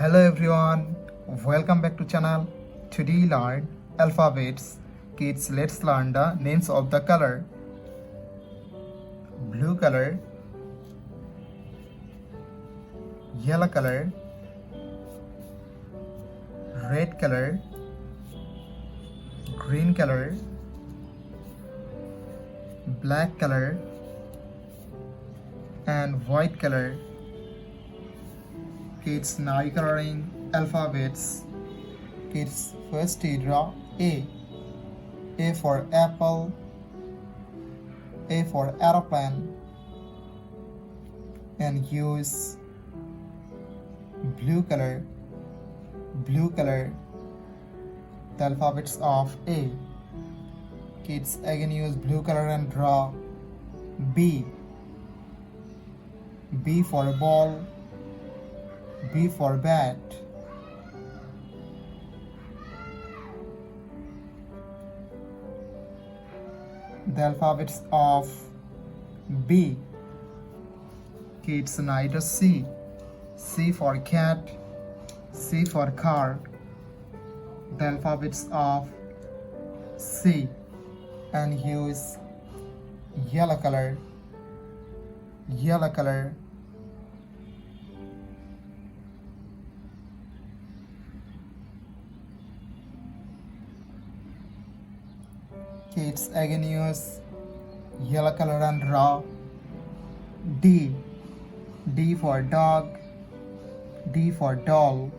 Hello everyone, welcome back to channel. Today learn alphabets. Kids, let's learn the names of the color. Blue color, yellow color, red color, green color, black color, and white color. Kids, now you coloring alphabets. Kids, first you draw A. A for apple, A for aeroplane, and use blue color, the alphabets of A. Kids, again use blue color and draw B. B for ball, B for bat. The alphabets of B. Kids, now C. C for cat, C for car. The alphabets of C, and use yellow color, Kids, again use yellow color and draw D. D for dog, D for doll.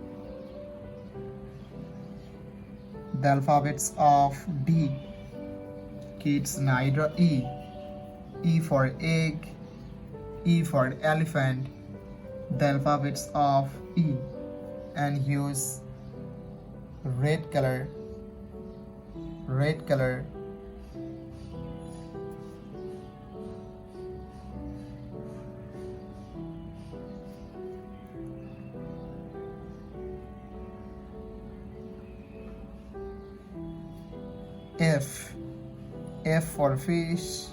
The alphabets of D. Kids, now draw E. E for egg, E for elephant. The alphabets of E, and use red color, F. F for fish,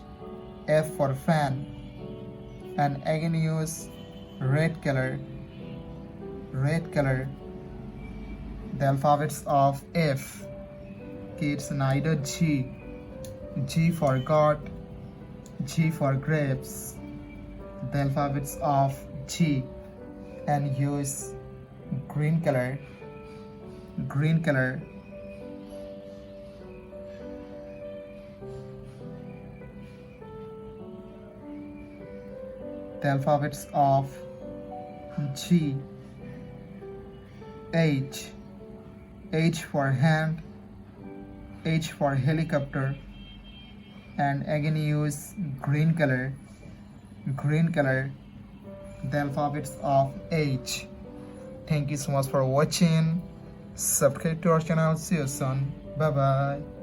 F for fan, and again use red color, the alphabets of F. Kids, neither G. G for God, G for grapes. The alphabets of G, and use green color, the alphabets of G. H. H for hand, H for helicopter, and again use green color, the alphabets of H. Thank you so much for watching. Subscribe to our channel. See you soon. Bye bye.